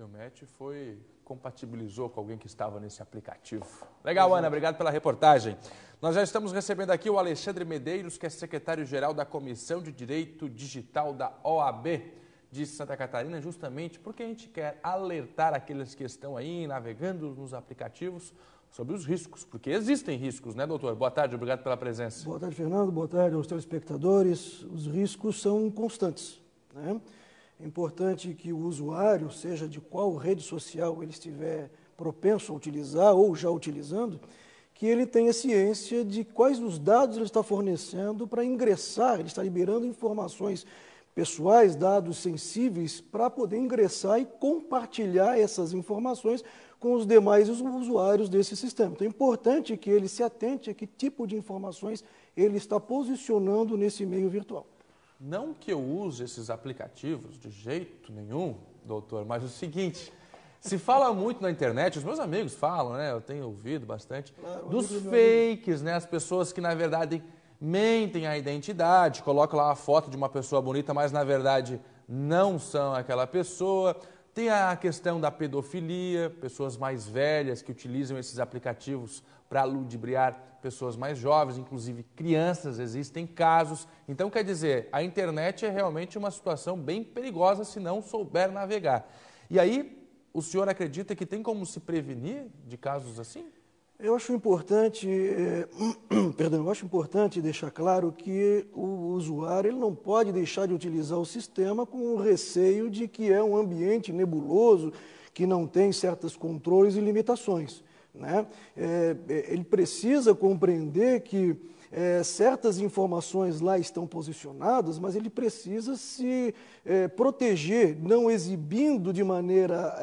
E o Match compatibilizou com alguém que estava nesse aplicativo. Legal, Ana, obrigado pela reportagem. Nós já estamos recebendo aqui o Alexandre Medeiros, que é secretário-geral da Comissão de Direito Digital da OAB de Santa Catarina, justamente porque a gente quer alertar aqueles que estão aí navegando nos aplicativos sobre os riscos, porque existem riscos, né, doutor? Boa tarde, obrigado pela presença. Boa tarde, Fernando. Boa tarde aos telespectadores. Os riscos são constantes, né? É importante que o usuário, seja de qual rede social ele estiver propenso a utilizar ou já utilizando, que ele tenha ciência de quais os dados ele está fornecendo para ingressar, ele está liberando informações pessoais, dados sensíveis, para poder ingressar e compartilhar essas informações com os demais usuários desse sistema. Então é importante que ele se atente a que tipo de informações ele está posicionando nesse meio virtual. Não que eu use esses aplicativos de jeito nenhum, doutor, mas o seguinte, se fala muito na internet, os meus amigos falam, né? Eu tenho ouvido bastante, dos fakes, né? As pessoas que, na verdade, mentem a identidade, colocam lá a foto de uma pessoa bonita, mas, na verdade, não são aquela pessoa. Tem a questão da pedofilia, pessoas mais velhas que utilizam esses aplicativos para ludibriar pessoas mais jovens, inclusive crianças, existem casos. Então, quer dizer, a internet é realmente uma situação bem perigosa se não souber navegar. E aí, o senhor acredita que tem como se prevenir de casos assim? Eu acho importante, eu acho importante deixar claro que o usuário ele não pode deixar de utilizar o sistema com o receio de que é um ambiente nebuloso, que não tem certos controles e limitações, né? Ele precisa compreender que certas informações lá estão posicionadas, mas ele precisa se proteger, não exibindo de maneira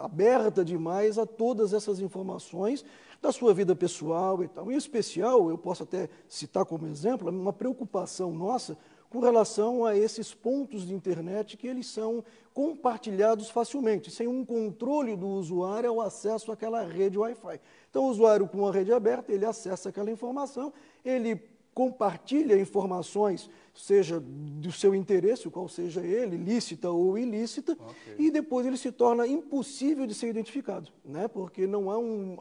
aberta demais a todas essas informações da sua vida pessoal e tal. Em especial, eu posso até citar como exemplo, uma preocupação nossa com relação a esses pontos de internet que eles são compartilhados facilmente, sem um controle do usuário ao acesso àquela rede Wi-Fi. Então, o usuário com a rede aberta, ele acessa aquela informação, ele compartilha informações, seja do seu interesse, qual seja ele, lícita ou ilícita, e depois ele se torna impossível de ser identificado, né? Porque não há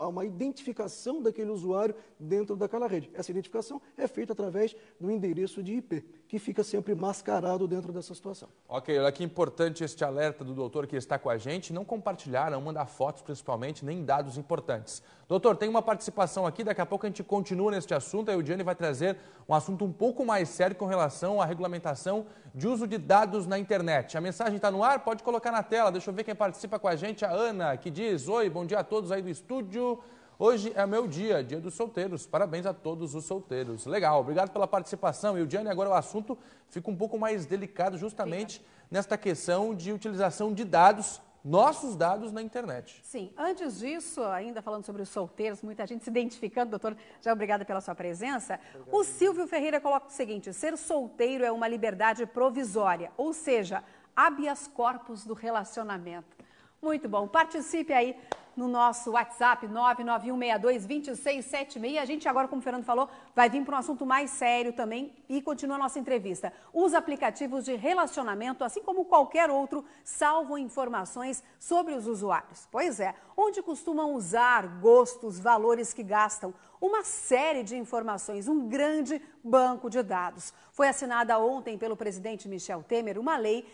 uma identificação daquele usuário dentro daquela rede. Essa identificação é feita através do endereço de IP, que fica sempre mascarado dentro dessa situação. Ok, olha que importante este alerta do doutor que está com a gente, não compartilhar, não mandar fotos principalmente, nem dados importantes. Doutor, tem uma participação aqui, daqui a pouco a gente continua neste assunto, a Eudiane vai trazer um assunto um pouco mais sério com relação à regulamentação de uso de dados na internet. A mensagem está no ar, pode colocar na tela, deixa eu ver quem participa com a gente, a Ana, que diz: oi, bom dia a todos aí do estúdio, hoje é meu dia, dia dos solteiros, parabéns a todos os solteiros. Legal, obrigado pela participação. Eudiane, agora o assunto fica um pouco mais delicado justamente nesta questão de utilização de dados, nossos dados na internet. Sim, antes disso, ainda falando sobre os solteiros, muita gente se identificando, doutor, já obrigada pela sua presença. Obrigado. O Silvio Ferreira coloca o seguinte: ser solteiro é uma liberdade provisória, ou seja, habeas corpus do relacionamento. Muito bom, participe aí no nosso WhatsApp 991622676. A gente agora, como o Fernando falou, vai vir para um assunto mais sério também e continua a nossa entrevista. Os aplicativos de relacionamento, assim como qualquer outro, salvam informações sobre os usuários. Pois é, onde costumam usar, gostos, valores que gastam, uma série de informações, um grande banco de dados. Foi assinada ontem pelo presidente Michel Temer uma lei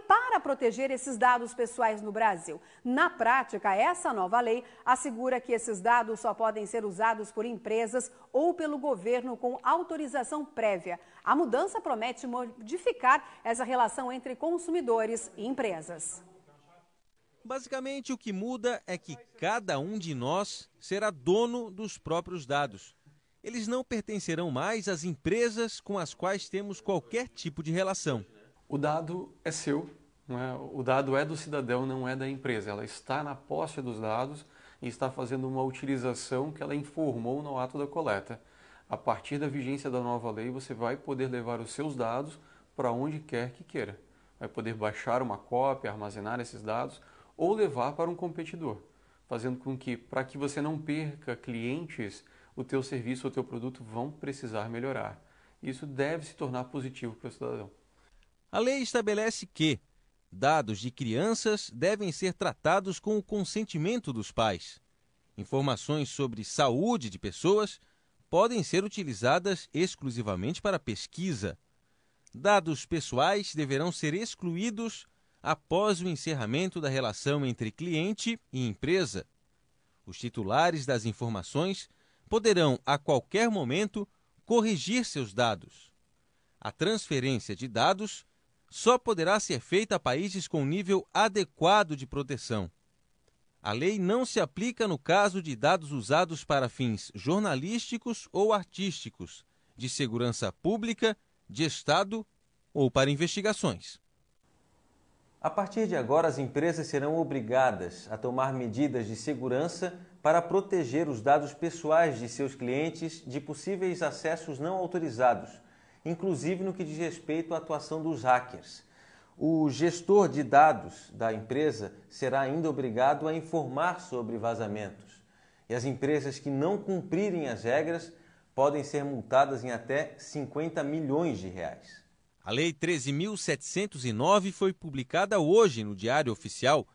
para proteger esses dados pessoais no Brasil. Na prática, essa nova lei assegura que esses dados só podem ser usados por empresas ou pelo governo com autorização prévia. A mudança promete modificar essa relação entre consumidores e empresas. Basicamente, o que muda é que cada um de nós será dono dos próprios dados. Eles não pertencerão mais às empresas com as quais temos qualquer tipo de relação. O dado é seu, não é? O dado é do cidadão, não é da empresa. Ela está na posse dos dados e está fazendo uma utilização que ela informou no ato da coleta. A partir da vigência da nova lei, você vai poder levar os seus dados para onde quer que queira. Vai poder baixar uma cópia, armazenar esses dados ou levar para um competidor, fazendo com que, para que você não perca clientes, o teu serviço ou o teu produto vão precisar melhorar. Isso deve se tornar positivo para o cidadão. A lei estabelece que Dados de crianças devem ser tratados com o consentimento dos pais. Informações sobre saúde de pessoas podem ser utilizadas exclusivamente para pesquisa. Dados pessoais deverão ser excluídos após o encerramento da relação entre cliente e empresa. Os titulares das informações poderão, a qualquer momento, corrigir seus dados. A transferência de dados só poderá ser feita a países com nível adequado de proteção. A lei não se aplica no caso de dados usados para fins jornalísticos ou artísticos, de segurança pública, de Estado ou para investigações. A partir de agora, as empresas serão obrigadas a tomar medidas de segurança para proteger os dados pessoais de seus clientes de possíveis acessos não autorizados, inclusive no que diz respeito à atuação dos hackers. O gestor de dados da empresa será ainda obrigado a informar sobre vazamentos. E as empresas que não cumprirem as regras podem ser multadas em até 50 milhões de reais. A Lei 13.709 foi publicada hoje no Diário Oficial,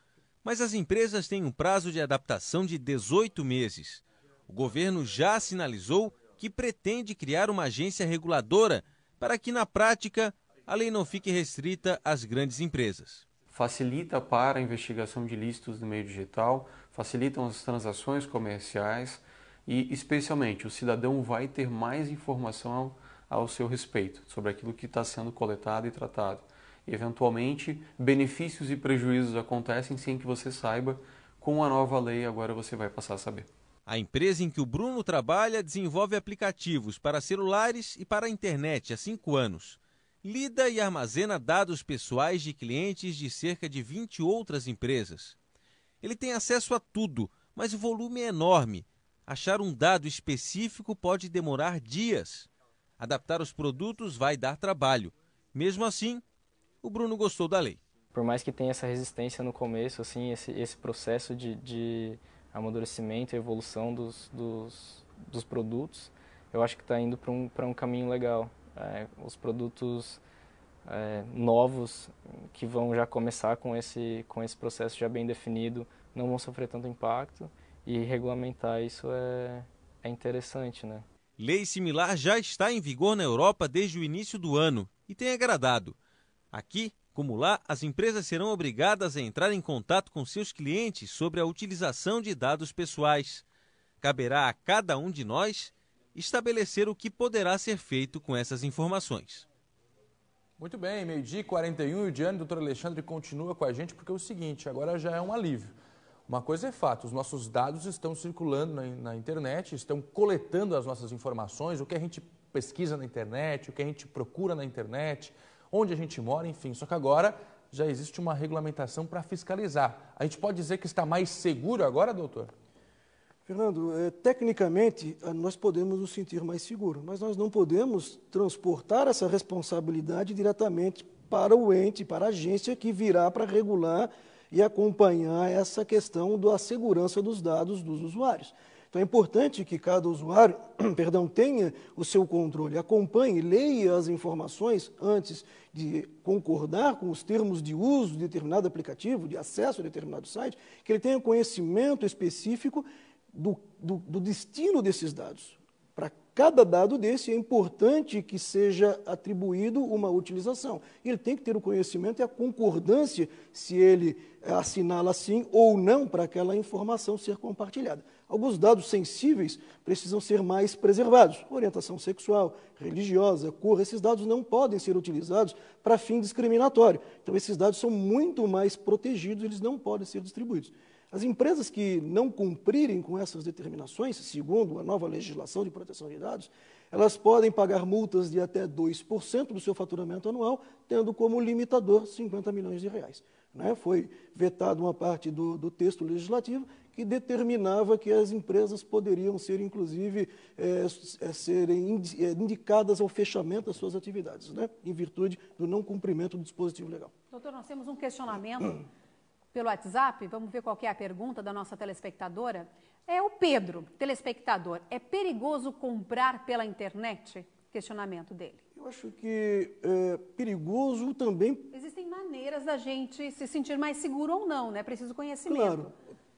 mas as empresas têm um prazo de adaptação de 18 meses. O governo já sinalizou que pretende criar uma agência reguladora para que, na prática, a lei não fique restrita às grandes empresas. Facilita para a investigação de ilícitos no meio digital, facilitam as transações comerciais e, especialmente, o cidadão vai ter mais informação ao seu respeito sobre aquilo que está sendo coletado e tratado. Eventualmente, benefícios e prejuízos acontecem sem que você saiba. Com a nova lei, agora você vai passar a saber. A empresa em que o Bruno trabalha desenvolve aplicativos para celulares e para a internet há 5 anos. Lida e armazena dados pessoais de clientes de cerca de 20 outras empresas. Ele tem acesso a tudo, mas o volume é enorme. Achar um dado específico pode demorar dias. Adaptar os produtos vai dar trabalho. Mesmo assim, o Bruno gostou da lei. Por mais que tenha essa resistência no começo, assim, esse processo de amadurecimento e evolução dos produtos, eu acho que está indo para um caminho legal. Os produtos novos que vão já começar com esse processo já bem definido não vão sofrer tanto impacto, e regulamentar isso é interessante, né? Lei similar já está em vigor na Europa desde o início do ano e tem agradado. Aqui, como lá, as empresas serão obrigadas a entrar em contato com seus clientes sobre a utilização de dados pessoais. Caberá a cada um de nós estabelecer o que poderá ser feito com essas informações. Muito bem, 12h41 e o Diário, doutor Alexandre, continua com a gente porque é o seguinte, agora já é um alívio. Uma coisa é fato, os nossos dados estão circulando na internet, estão coletando as nossas informações, o que a gente pesquisa na internet, o que a gente procura na internet, onde a gente mora, enfim. Só que agora já existe uma regulamentação para fiscalizar. A gente pode dizer que está mais seguro agora, doutor? Fernando, tecnicamente nós podemos nos sentir mais seguros, mas nós não podemos transportar essa responsabilidade diretamente para o ente, para a agência que virá para regular e acompanhar essa questão da segurança dos dados dos usuários. Então é importante que cada usuário tenha o seu controle, acompanhe, leia as informações antes de concordar com os termos de uso de determinado aplicativo, de acesso a determinado site, que ele tenha conhecimento específico do destino desses dados. Para cada dado desse é importante que seja atribuído uma utilização. Ele tem que ter o conhecimento e a concordância se ele assinala assim ou não para aquela informação ser compartilhada. Alguns dados sensíveis precisam ser mais preservados. Orientação sexual, religiosa, cor, esses dados não podem ser utilizados para fim discriminatório. Então, esses dados são muito mais protegidos, eles não podem ser distribuídos. As empresas que não cumprirem com essas determinações, segundo a nova legislação de proteção de dados, elas podem pagar multas de até 2% do seu faturamento anual, tendo como limitador 50 milhões de reais. Foi vetado uma parte do texto legislativo que determinava que as empresas poderiam ser, inclusive, serem indicadas ao fechamento das suas atividades, em virtude do não cumprimento do dispositivo legal. Doutor, nós temos um questionamento pelo WhatsApp, vamos ver qual que é a pergunta da nossa telespectadora. É o Pedro, telespectador. É perigoso comprar pela internet? Questionamento dele. Eu acho que é perigoso também. Existem maneiras da gente se sentir mais seguro ou não, né? Preciso conhecimento. Claro,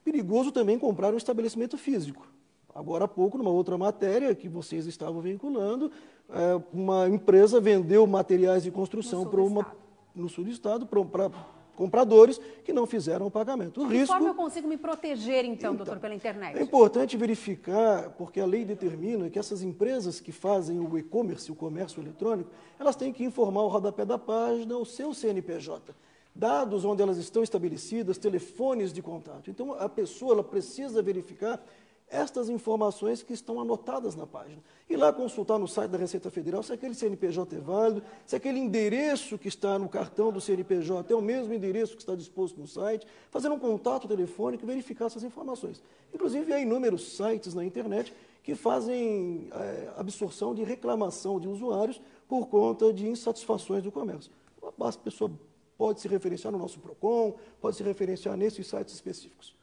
perigoso também comprar um estabelecimento físico. Agora há pouco, numa outra matéria que vocês estavam vinculando, uma empresa vendeu materiais de construção no sul do estado para compradores que não fizeram o pagamento. De que forma eu consigo me proteger, então, doutor, pela internet? É importante verificar, porque a lei determina que essas empresas que fazem o e-commerce, o comércio eletrônico, elas têm que informar ao rodapé da página o seu CNPJ, dados onde elas estão estabelecidas, telefones de contato. Então, a pessoa ela precisa verificar estas informações que estão anotadas na página. Ir lá consultar no site da Receita Federal se aquele CNPJ é válido, se aquele endereço que está no cartão do CNPJ é o mesmo endereço que está disposto no site, fazer um contato telefônico e verificar essas informações. Inclusive, há inúmeros sites na internet que fazem absorção de reclamação de usuários por conta de insatisfações do comércio. A pessoa pode se referenciar no nosso PROCON, pode se referenciar nesses sites específicos.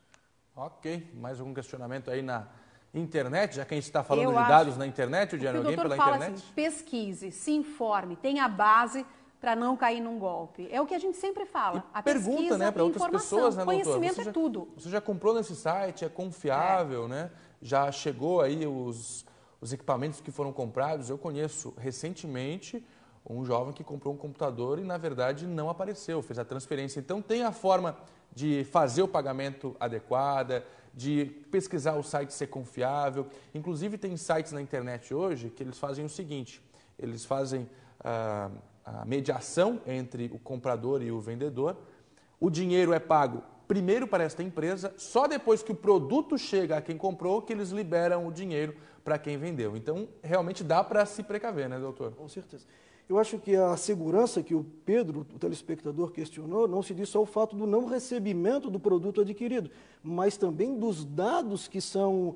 Ok, mais algum questionamento aí na internet, já que a gente está falando de dados na internet, o Diane, alguém pela internet? Assim, pesquise, se informe, tenha base para não cair num golpe. É o que a gente sempre fala. A pergunta, né, para outras pessoas, né, doutor? Conhecimento é tudo. Você já comprou nesse site, é confiável, né? Já chegou aí os equipamentos que foram comprados. Eu conheço recentemente um jovem que comprou um computador e, na verdade, não apareceu, fez a transferência. Então, tem a forma de fazer o pagamento adequada, de pesquisar o site ser confiável. Inclusive, tem sites na internet hoje que eles fazem o seguinte, eles fazem a mediação entre o comprador e o vendedor, o dinheiro é pago primeiro para esta empresa, só depois que o produto chega a quem comprou que eles liberam o dinheiro para quem vendeu. Então, realmente dá para se precaver, né, doutor? Com certeza. Eu acho que a segurança que o Pedro, o telespectador, questionou, não se diz só o fato do não recebimento do produto adquirido, mas também dos dados que são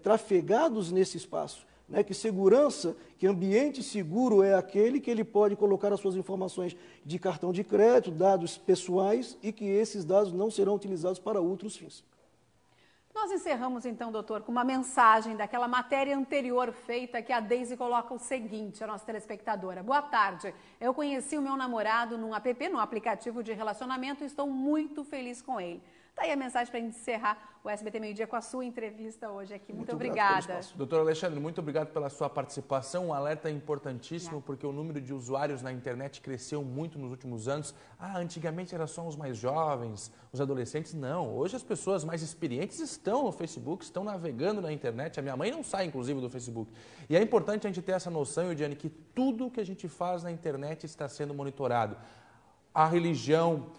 trafegados nesse espaço. Né? Que segurança, que ambiente seguro é aquele que ele pode colocar as suas informações de cartão de crédito, dados pessoais, e que esses dados não serão utilizados para outros fins. Nós encerramos então, doutor, com uma mensagem daquela matéria anterior feita que a Deise coloca o seguinte, a nossa telespectadora. Boa tarde, eu conheci o meu namorado num app, num aplicativo de relacionamento e estou muito feliz com ele. Tá aí a mensagem para encerrar o SBT Meio Dia com a sua entrevista hoje aqui. Muito obrigada. Doutor Alexandre, muito obrigado pela sua participação. Um alerta importantíssimo, porque o número de usuários na internet cresceu muito nos últimos anos. Antigamente era só os mais jovens, os adolescentes. Não, hoje as pessoas mais experientes estão no Facebook, estão navegando na internet. A minha mãe não sai, inclusive, do Facebook. E é importante a gente ter essa noção, Eudiane, que tudo que a gente faz na internet está sendo monitorado. A religião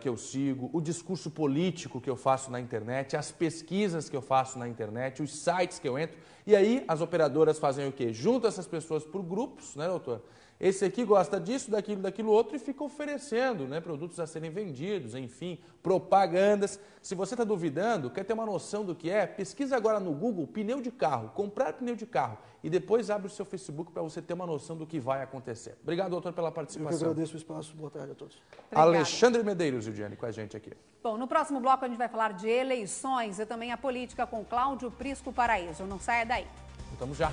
que eu sigo, o discurso político que eu faço na internet, as pesquisas que eu faço na internet, os sites que eu entro. E aí as operadoras fazem o quê? Juntam essas pessoas por grupos, né, doutor? Esse aqui gosta disso, daquilo outro e fica oferecendo, né, produtos a serem vendidos, enfim, propagandas. Se você está duvidando, quer ter uma noção do que é, pesquisa agora no Google pneu de carro, comprar pneu de carro e depois abre o seu Facebook para você ter uma noção do que vai acontecer. Obrigado, doutor, pela participação. Eu que agradeço o espaço. Boa tarde a todos. Obrigada. Alexandre Medeiros, Eudiane, com a gente aqui. Bom, no próximo bloco a gente vai falar de eleições e também a política com Cláudio Prisco Paraíso. Não saia daí. Voltamos já.